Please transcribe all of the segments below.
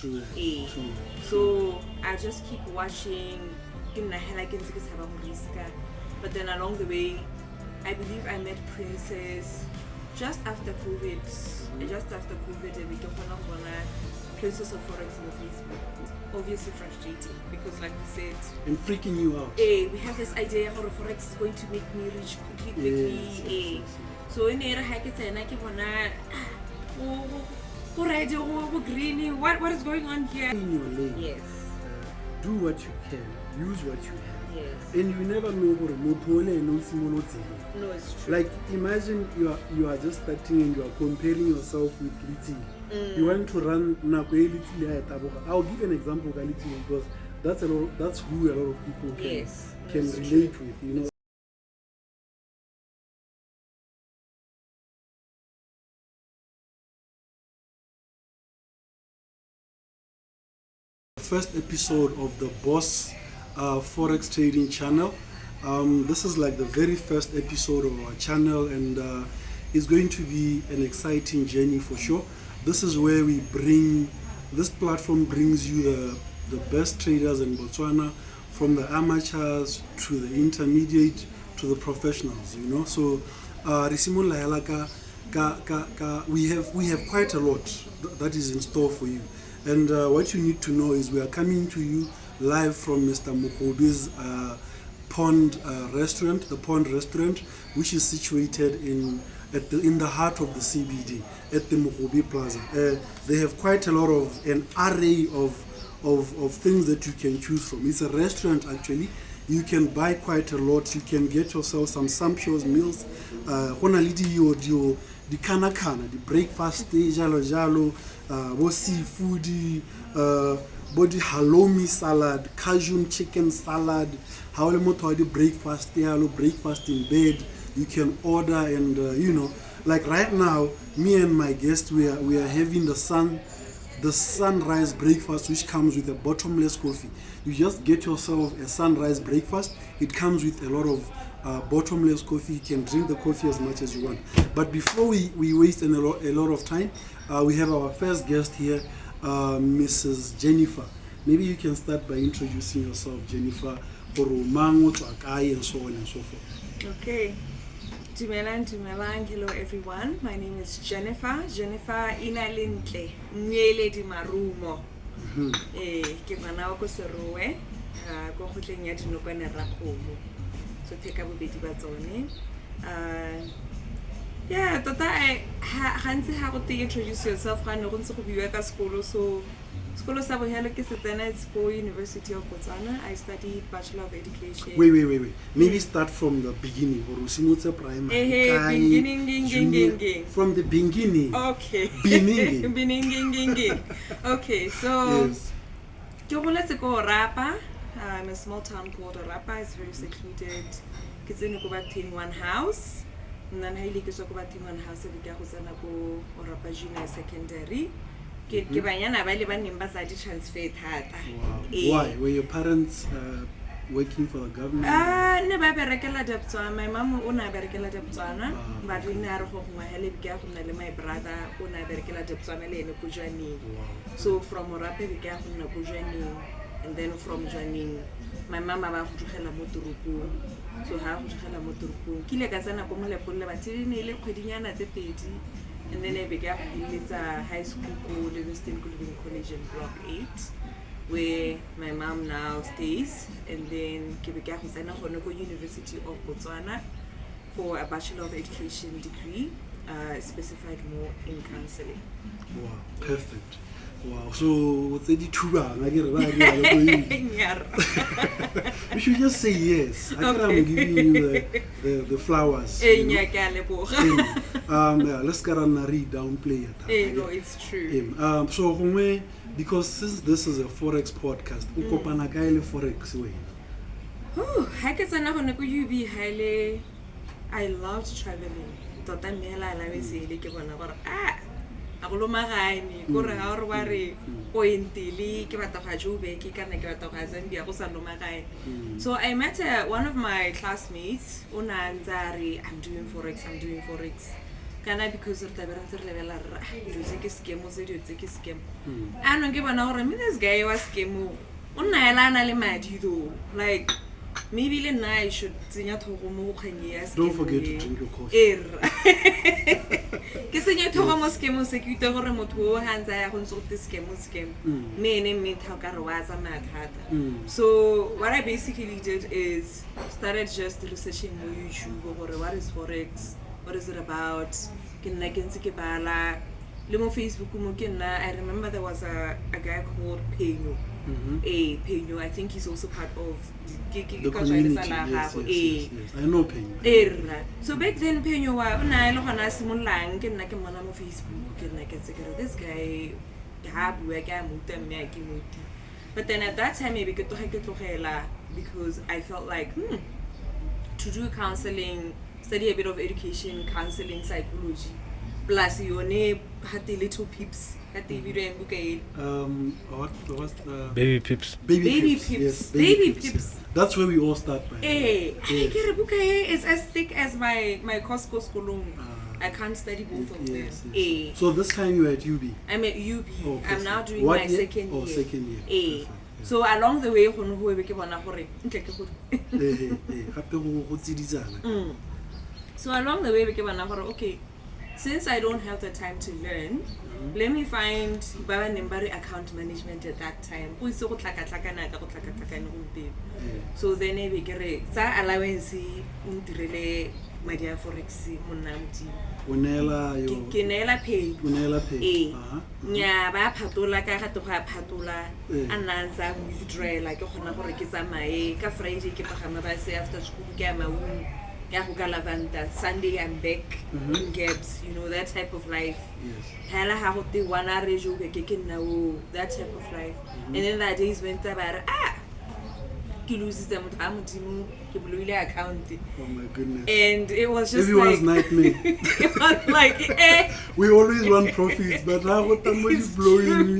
True. So I just keep watching, but then along the way, I believe I met Princess just after COVID. Just after COVID, and we took one of Princess of Forex on Facebook. Obviously frustrating because, like we said, and freaking you out. We have this idea how Forex is going to make me rich quickly. Yes. So in era hackets and I keep on green. What is going on here? In your lane. Yes. Do what you can. Use what you have. Yes. And you never know what No, it's true. like imagine you are just starting and you are comparing yourself with Little. You want to run I'll give an example of Little because that's who a lot of people can relate with, you know. First episode of the Boss Forex Trading channel. This is like the very first episode of our channel, and it's going to be an exciting journey for sure. This is where this platform brings you the best traders in Botswana, from the amateurs to the intermediate to the professionals, you know. So we have quite a lot that is in store for you. And what you need to know is we are coming to you live from Mr. Mokhobi's Pond restaurant, the Pond restaurant, which is situated in the heart of the CBD at the Mokhobi Plaza. They have quite a lot of an array of things that you can choose from. It's a restaurant actually. You can buy quite a lot. You can get yourself some sumptuous meals. The the breakfast, jalo, seafood, body halloumi salad, Cajun chicken salad, how the breakfast in bed. You can order, and you know, like right now, me and my guest, we are having the sunrise breakfast, which comes with a bottomless coffee. You just get yourself a sunrise breakfast. It comes with a lot of bottomless coffee. You can drink the coffee as much as you want. But before we waste a lot of time, we have our first guest here, Mrs. Jennifer. Maybe you can start by introducing yourself, Jennifer, and so on and so forth. Okay. Dumelang, hello everyone. My name is Jennifer Inalintle Nyeledi Marumo. Ke ngwana wa ko Serowe, go khutleng ya dinokwane Rakgomo. So theka bobedi ba tsone. Yeah, tota gantsi ha go introduce yourself ga ne go ntse go biwa ka sekolo. So sekolo sa bohelo ke Setsena, it's for University of Botswana. I studied Bachelor of Education. Wait. Maybe start from the beginning. Beginning. From the beginning. Okay. Beginning. Okay, so yes. Rapa. I'm a small town called Rapa. It's very secluded. It's in one house. And then I live in one house. I Rapa Junior Secondary. Transfer. Wow. Why? Were your parents working for the government? My mom una berekela Botswana, but we na go my brother una berekela Botswana le ene kujani. So from Orape we ga go kujani, and then from joining my mama ba go tlogela mo toropong. So ha go tlogela mo toropong kile ka tsena go mo lepolle ba tsene ile kgwedinyana tse pedi. And then I began in high school called Livingston College in Block 8, where my mom now stays. And then I began to University of Botswana for a Bachelor of Education degree, specified more in counseling. Wow, perfect. Wow, so what's the you should just say yes. I am giving you the flowers. Let's get on read downplay it. No, it's true. So because since this is a Forex podcast, Forex way. I loved traveling. So I met one of my classmates, I'm doing Forex. kana because re tabera tse re lebela rra dilo tse ke scam tse dilo tse ke scam anong ke bona gore me this guy was scam o nna ela ana le madi though like maybe le nna I should tsenya thogo mo go kganye ya scam. Don't forget to drink your coffee. Ke senya thogo mo scam se ke itse gore motho o hantsa ya go ntse go te scam me tha ka re wa tsa mathata. So what I basically did is started just researching on YouTube gore what is forex, what is it about, ke nna ke ntse ke bala le mo Facebook mo ke nna. I remember there was a guy called Penyo. Penyo, I think he's also part of the community. Yes. I know Penyo. So back then Penyo wa una ile gona simolang ke nna ke mona mo Facebook ke nna ke tsekere this guy ga bua ka muta mme ke muti. But then at that time maybe ke tlogela because I felt like to do counseling, study a bit of education, counseling, psychology, plus yone had the little peeps. What's the baby pips? Baby pips. Yes, baby pips. That's where we all start by. It's as thick as my Costco Skolong. I can't study both of them. Yes. So this time you're at UB? I'm at UB. I'm now doing what my year? second year. Second year. So along the way, so along the way, okay, since I don't have the time to learn, let me find Baba Nembari account management at that time. So then I get allowance Madia Forex Munamti. Unela paid. Nya ba patola ka to ha patola ananza withdraw like gona gore ke tsamae ka Friday ke pagama ba se after school ke ma ya go ka lavanda Sunday I'm back in Gaps, you know, that type of life. Hala ha go te wana rejo ke nna that type of life. And then that days went about ke lose them modimo ke bloile account. Oh my goodness. And it was just everyone's like nightmare. It was like we always want profits, but now what somebody's blowing.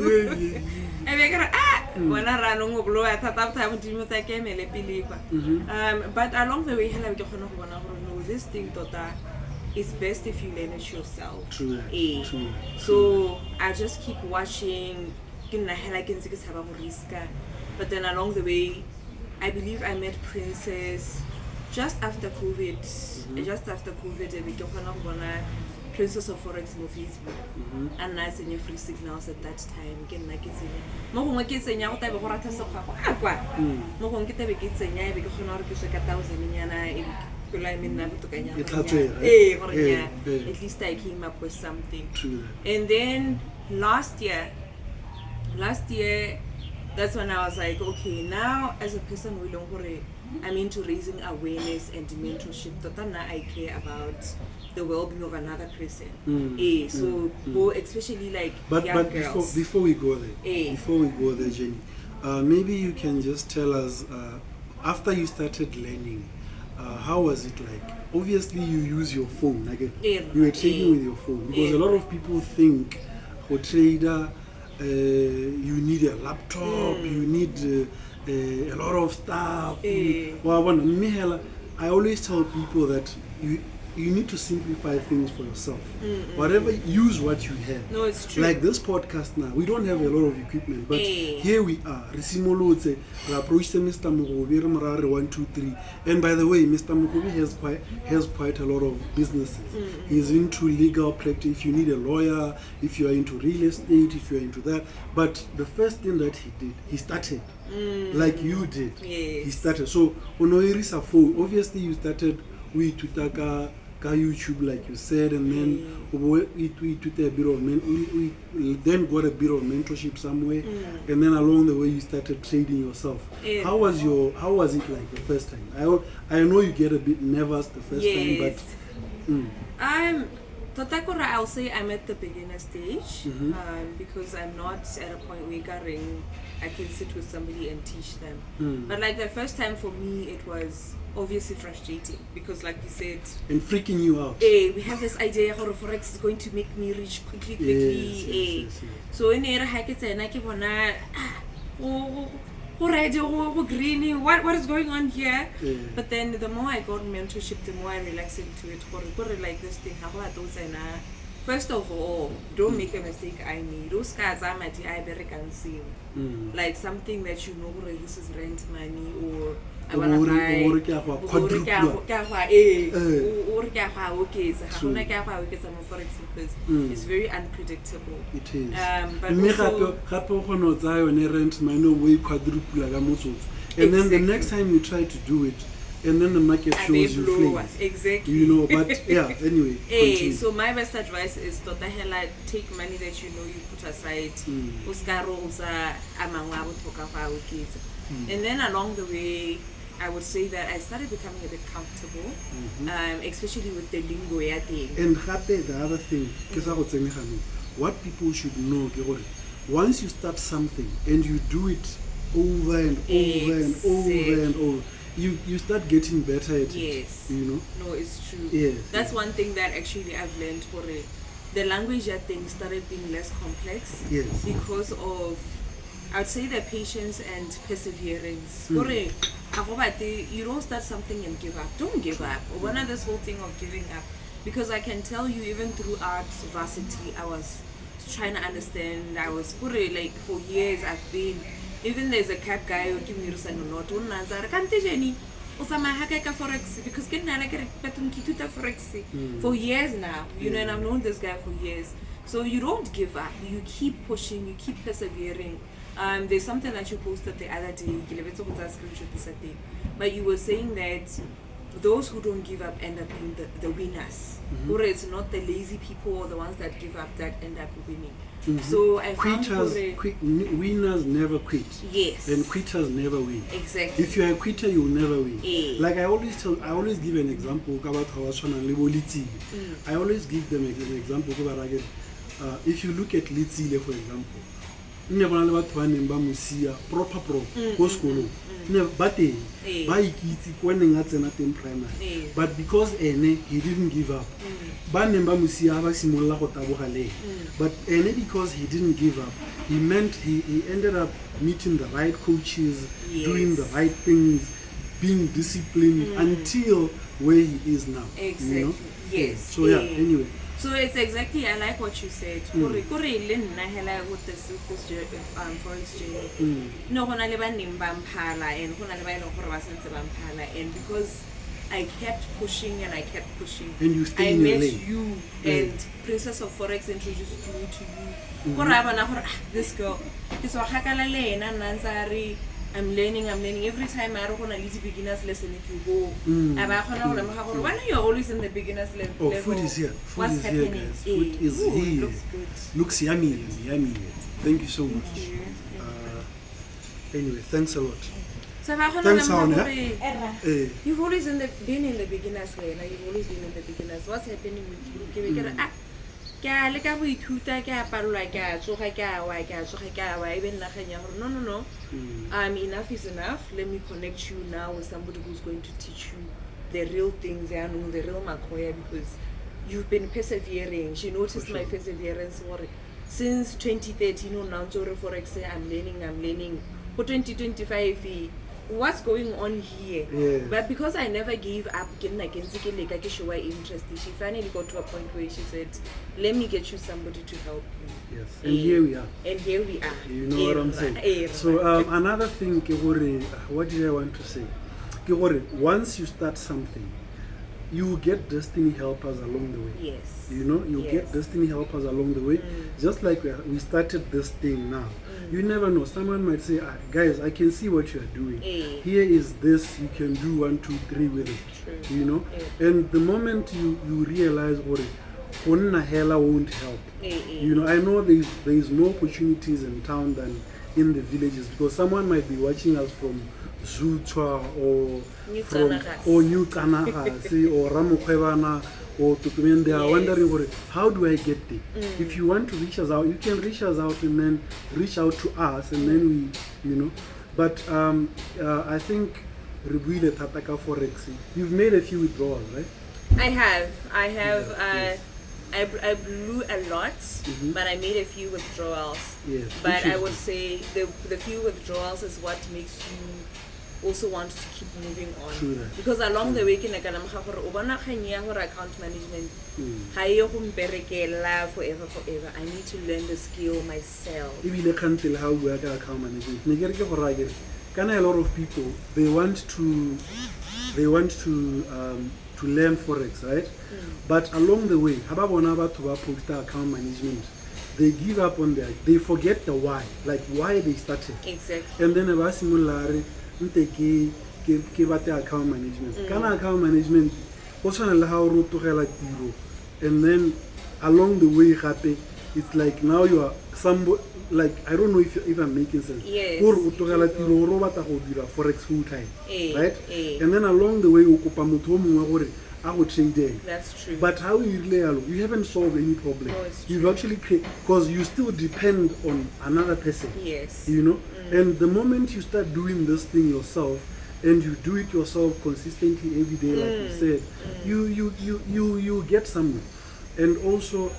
When I ran on blow at that time modimo ta ke mele pilipa. But along the way hela ke gona go bona gore no, this thing tota it's best if you learn it yourself. True. So I just keep watching ke nna hela ke ntse ke tshaba go riska. But then along the way I believe I met Princess just after COVID. Just after COVID, we got one Princess of Forex on Facebook, and I sent free signals at that time. Again, like it's more kids and out of what I saw. More get a kids and I because I'm not a 1,000 at least I came up with something. And then last year, that's when I was like, okay, now as a person I'm into raising awareness and mentorship. I care about the well-being of another person. So especially like young girls. Before we go there, Jenny, maybe you can just tell us after you started learning, how was it like? Obviously, you use your phone. Like you were trading with your phone because a lot of people think for trader. You need a laptop, you need a lot of stuff. I always tell people that you need to simplify things for yourself. Whatever, use what you have. No, it's true. Like this podcast now, we don't have a lot of equipment, but here we are. We approached Mr. Mugobe, 1, 2, 3. And by the way, Mr. Mugobe has quite a lot of businesses. He's into legal practice. If you need a lawyer, if you are into real estate, if you are into that. But the first thing that he did, he started. Like you did. Yes. He started. So, Onoirisa phone, obviously you started with Tutaka YouTube, like you said, and then we took a bit of we then got a bit of mentorship somewhere, and then along the way you started trading yourself. How was it like the first time? I know you get a bit nervous the first time, but Totakura, I'll say I'm at the beginner stage because I'm not at a point where I can sit with somebody and teach them. But like the first time for me, it was obviously frustrating because, like you said, and freaking you out. We have this idea how forex is going to make me rich quickly. Yes. So in era hackets and I keep on go red, go green, what is going on here? Yeah. But then the more I got mentorship, the more I relaxed into it. Go like this thing, first of all, don't make a mistake. I mean, those guys are my American scene. Like something that you know, this is rent money or I want to buy. Because it's very unpredictable. It is. But also, and then the next time you try to do it, and then the market shows you fail. Exactly. You know, but yeah, anyway. Hey, so my best advice is to take money that you know you put aside. And then along the way, I would say that I started becoming a bit comfortable, especially with the lingo thing. And the other thing, what people should know, once you start something and you do it over and over and over and over, you start getting better at it. You know? No, it's true. Yes. That's one thing that actually I've learned for it. The language thing started being less complex. Yes. Because of, I'd say, the patience and perseverance. You don't start something and give up. Don't give up. One of this whole thing of giving up. Because I can tell you, even through arts varsity, I was trying to understand. I was like for years I've been. Even there's a cap guy who give me not forex because forex for years now, you know, and I've known this guy for years. So you don't give up. You keep pushing. You keep persevering. There's something that you posted the other day. But you were saying that those who don't give up end up being the winners. Or it's not the lazy people or the ones that give up that end up winning. So I found winners never quit. Yes. And quitters never win. Exactly. If you're a quitter, you'll never win. Like I always give an example about how I always give them an example about if you look at Litsile, for example, proper but because he didn't give up, but because he didn't give up, he ended up meeting the right coaches, doing the right things, being disciplined until where he is now. Exactly. You know? Yes. So yeah, anyway. So it's exactly, I like what you said. With this forex journey. No, and because I kept pushing and I kept pushing, and you stay I in your met lane. you, and Princess of Forex introduced me to you. This girl, I'm learning. Every time I don't lead beginner's lesson, if you go, why are you always in the beginner's level? Oh, food is here. Food What's is happening? here, guys. Food is here. It looks good. Looks yummy. Thank you so much. Thank you. Anyway, thanks a lot. So Thanks, Aona. You've always been in the beginner's lane. You've always been in the beginners. What's happening with you? No. Enough is enough. Let me connect you now with somebody who's going to teach you the real things, the real Makoya, because you've been persevering. She noticed my perseverance since 2013. Now Forex, I'm learning. For 2025, what's going on here? Yes. But because I never gave up, she finally got to a point where she said, let me get you somebody to help you. Yes. And here we are. You know what I'm saying? So another thing, what did I want to say? Once you start something, you get destiny helpers along the way. Yes. You know, you get destiny helpers along the way. Just like we started this thing now. You never know. Someone might say, guys, I can see what you are doing. Here is this. You can do 1, 2, 3 with it. True. You know? And the moment you realize, hella won't help. You know, I know there's more opportunities in town than in the villages, because someone might be watching us from Zutwa or New Kanagasi or Ramokwebana or Tutumen. They are wondering, how do I get there? If you want to reach us out, you can reach us out and then reach out to us, and then we, you know. But I think Ribuile Tataka Forex, you've made a few withdrawals, right? I have. I blew a lot, but I made a few withdrawals. Yes, But which I is would good. say the few withdrawals is what makes you also want to keep moving on. True that. Because along the way, ke ne ka lemoga gore o bona kgang ya gore account management ga e go mperekela forever. I need to learn the skill myself. Ebile kgantele ha o bua ka account management ne ke re ke go raya kere kana a lot of people they want to learn forex, right? But along the way ha ba bona batho ba posta account management, they give up on they forget the why, like why they started. Exactly. And then ba simolla re nte ke bate account management kana account management go tshwana le ha o re tlogela tiro, and then along the way gape it's like now you are like I don't know if I'm making sense. Yes. Gore o tlogela tiro o batla go dira forex full time, right? And then along the way o kopa motho o mongwe gore a go trade. that's true. But how you haven't solved any problem. No, it's You've actually created, because you still depend on another person. Yes. You know, and the moment you start doing this thing yourself, and you do it yourself consistently every day, like you said, you get somewhere. And also,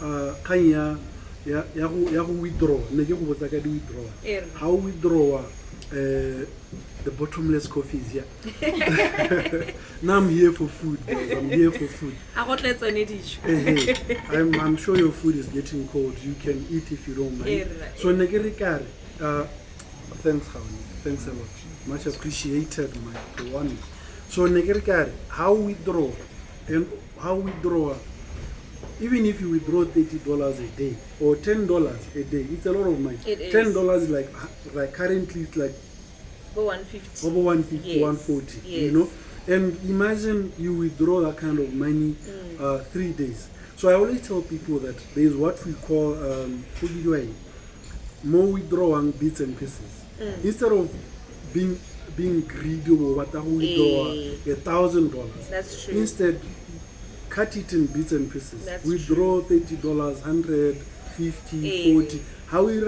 kanya ya go withdraw. Ne ke go botsa ka di withdraw. How withdraw the bottomless coffee is here. Now I'm here for food. I'm here for food. I'm sure your food is getting cold. You can eat if you don't mind. So Negerikari, thanks Hauni. Thanks a lot. Much appreciated, my one. So Negerikari, how withdraw? And how withdraw? Even if you withdraw $30 a day or $10 a day, it's a lot of money. $10 is like currently it's like over 150. Over 150, yes. 140, yes. You know? And imagine you withdraw that kind of money 3 days. So I always tell people that there is what we call more withdrawing bits and pieces. Instead of being greedy or what withdraw $1,000. That's true. Instead, cut it in bits and pieces. That's withdraw $30, 100, 50, 40. How you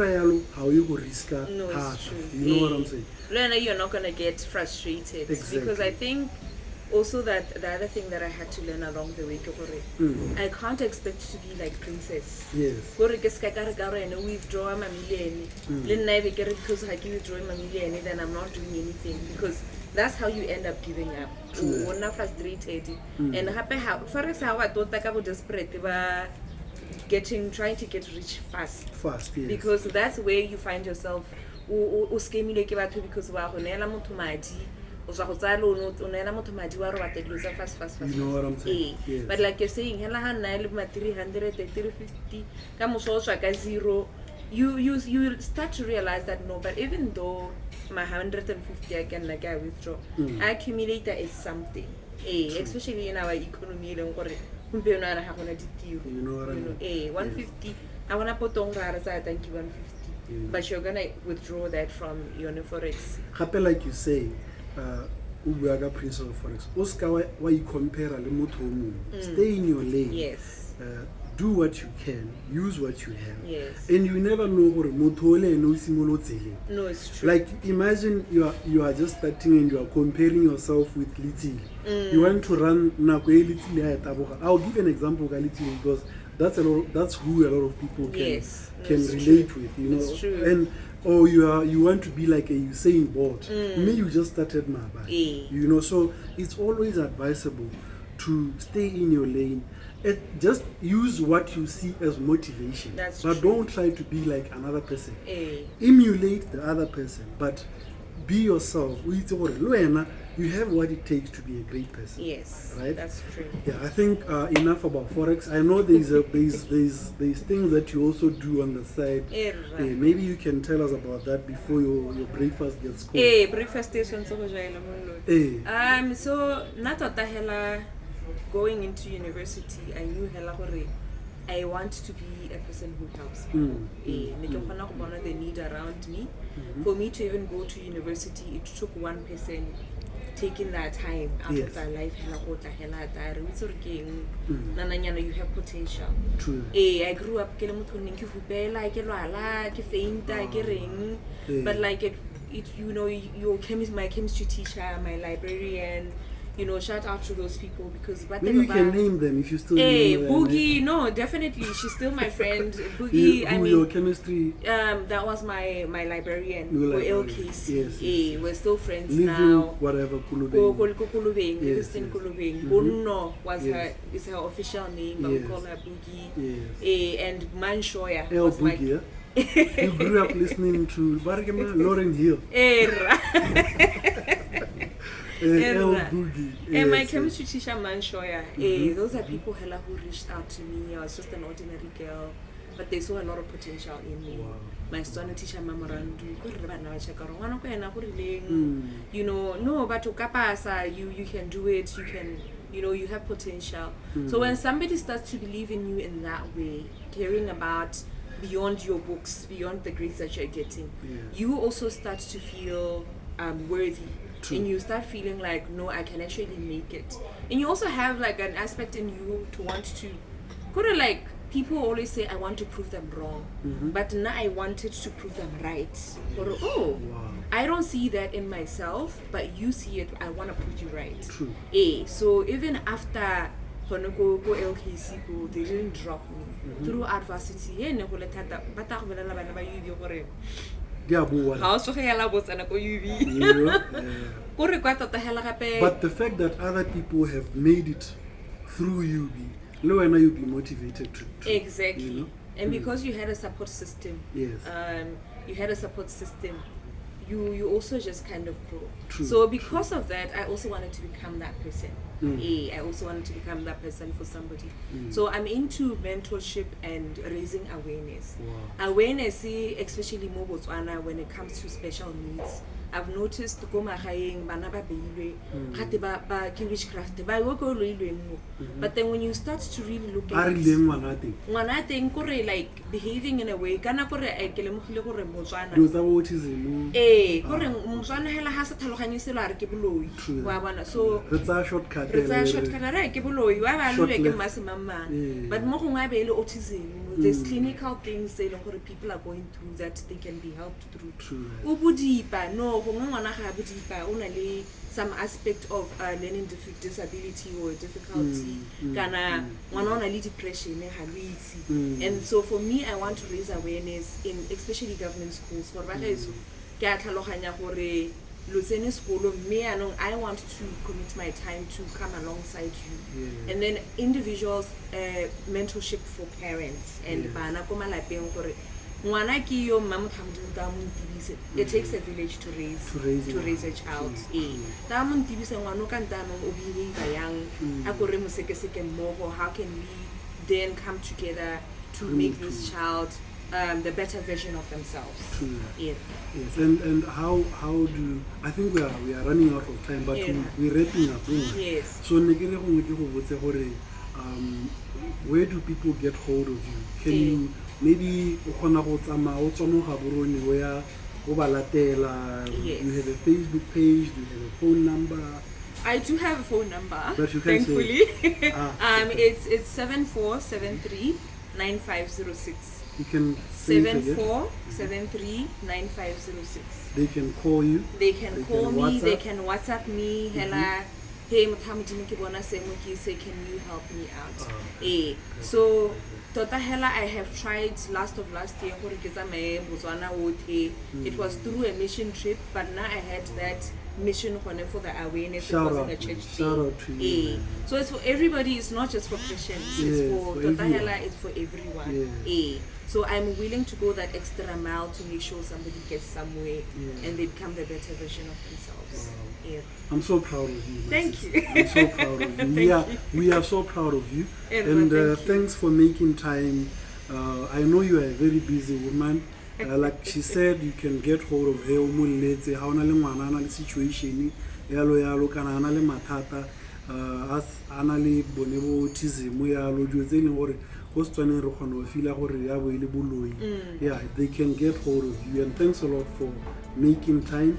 go risk no, it's true. You know what I'm saying? Learner, you're not gonna get frustrated. Exactly. Because I think also that the other thing that I had to learn along the way, I can't expect to be like princess. Yes. Withdraw my million. Because I withdraw my million, then I'm not doing anything, because that's how you end up giving up. You're not frustrated. And happy how forex how I thought that I was desperate about trying to get rich fast. Yes. Because that's where you find yourself because wa go nela motho madi o tswa go tsaya loan o nela motho madi wa re wa tedlosa fast. You know what I'm saying? Yes. But like you're saying, hela ha nna le ma 300 350 ka moso o tswa ka zero, you start to realize that no, but even though my 150 I can like I withdraw, accumulator is something. Especially in our economy, you know what I mean? 150 I want to put on thank you 150. But you're gonna withdraw that from your forex. Happy like you say, ubuaga principle of forex. Oska why you compare le motho o mongwe. Stay in your lane. Yes. Do what you can, use what you have. Yes. And you never know gore motho le no simolotsele. No, it's true. Like imagine you are just starting and you are comparing yourself with Little. You want to run nako e Little ya taboga. I'll give an example of Little because that's who a lot of people can relate true. with, you know. It's true. And you want to be like a Usain Bolt. Me, you just started my bike. You know, so it's always advisable to stay in your lane. Just use what you see as motivation. But don't try to be like another person. Emulate the other person, but be yourself. You have what it takes to be a great person. Yes, right? That's true. Yeah, I think enough about forex. I know there's things that you also do on the side. Maybe you can tell us about that before your breakfast gets cold. Breakfast station so natota hela going into university, I knew hela I want to be a person who helps people. The need around me. For me to even go to university, it took one person taking that time out of their life. You have potential. True. I grew up but like it you know, my chemistry teacher, my librarian, you know, shout out to those people because Maybe you can name them if you still Hey, remember. Boogie, no, definitely, she's still my friend. Boogie, I mean, your chemistry. that was my librarian Your for librarian. LKC. Yes. We're still friends Living now. whatever Kulubeng, Yes, Christine yes. Kulubeng. Mhm. Bonno was Yes. is her official name, but we Yes. call her Boogie. Yes. And Manshoya El was my. Boogie, yeah? You grew up listening to Lauren Hill. Era. El Boogie. And my Yes, chemistry teacher, Manshoya, those are people hella who reached out to me. I was just an ordinary girl, but they saw a lot of potential in me. Wow. My student teacher, Mamorandu, you Mm. know, no, but you can do it, you have potential. So when somebody starts to believe in you in that way, caring about beyond your books, beyond the grades that you're getting, you also start to feel worthy. True. And you start feeling like, no, I can actually make it. And you also have like an aspect in you to want to go to, like, people always say, I want to prove them wrong. But now I wanted to prove them right. Or, Wow. I don't see that in myself, but you see it, I want to put you right. True. So even after LKC, they didn't drop me. Through adversity, But the fact that other people have made it through you, you be motivated to exactly. You know? And because you had a support system, Yes. you also just kind of grow. True, So because of that, I also wanted to become that person. I also wanted to become that person for somebody. So I'm into mentorship and raising awareness. Wow. Awareness, especially more Botswana when it comes to special needs. I've noticed go magaeng bana ba beilwe gate ba ke witchcraft ba go go loilweng mo. But then when you start to really look at ngwana teng kore like behaving in a way kana kore a ke lemogile gore Motswana kore Motswana hela ha se tlhaloganye selo a re ke boloi wa bona. So retsa shortcut re ke boloi wa ba lwe ke masemamang. But mo gongwe a be le autism, there's clinical things say gore people are going through that they can be helped through. True. Ubudipa no some aspect of learning disability or difficulty kana depression and so for me I want to raise awareness in especially government schools for I want to commit my time to come alongside you. And then individuals mentorship for parents and it takes a village to raise a child. How can we then come together to make this child the better version of themselves? Yes. And how do I think we are running out of time, but we're wrapping up. Yes. So where do people get hold of you? Can you maybe where you have a Facebook page, do you have a phone number? I do have a phone number, but you thankfully. It's 7473-9506. You can 7473-9506. They can call you. They can call me. WhatsApp. They can WhatsApp me. Hey, can you help me out? So tota hela I have tried last year it was through a mission trip, but now I had that mission for the awareness. It wasn't a church thing. So it's for everybody, it's not just for Christians, it's for tota hela, it's for everyone. So I'm willing to go that extra mile to make sure somebody gets somewhere and they become the better version of themselves. I'm so proud of you. Thank you. I'm so proud of you. We are so proud of you. And thanks for making time. I know you are a very busy woman. Like she said, you can get hold of her. How na situation yalo kana na le mathata as anale bonebo autism yalo jwetseng gore they can get hold of you. And thanks a lot for making time.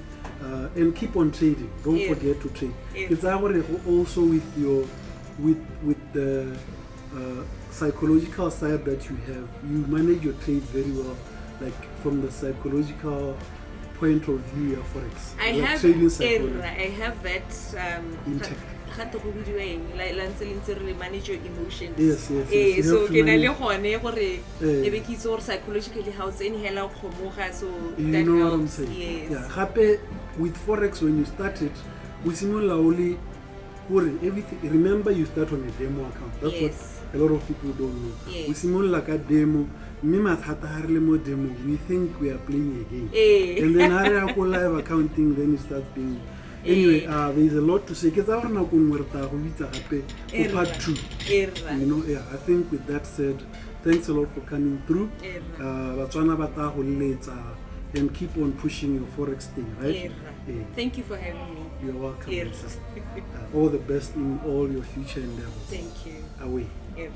And keep on trading. Don't forget to trade. It's also with the psychological side that you have. You manage your trade very well, like from the psychological point of view ya forex? I Like have trading psychology. I have that Intact. gato go bidiweng la ntse le ntse re manage your emotions. Yes, yes, yes. You So have to ke na le manage. gone gore Eh. e be ke itse gore psychologically how it's in hela khomoga, so You that know what I'm helps. saying? Yes. Yeah. Gape with forex, when you start it, we simula only everything. Remember, you start on a demo account. That's Yes. what a lot of people don't know. Yes. We simula like a demo. Me mathata ha re le mo demo. We think we are playing a game. Eh. And then hare ya go live accounting, then you start paying. Anyway, there is a lot to say. Ke tsa gore nako nngwe re tla go bitsa gape for part 2. Erra. You know, yeah. I think with that said, thanks a lot for coming through. Batswana ba tla go leletsa and keep on pushing your forex thing, right? Erra. Thank you for having me. You're welcome. Erra. Sister. All the best in all your future endeavors. Thank you. Away. Erra.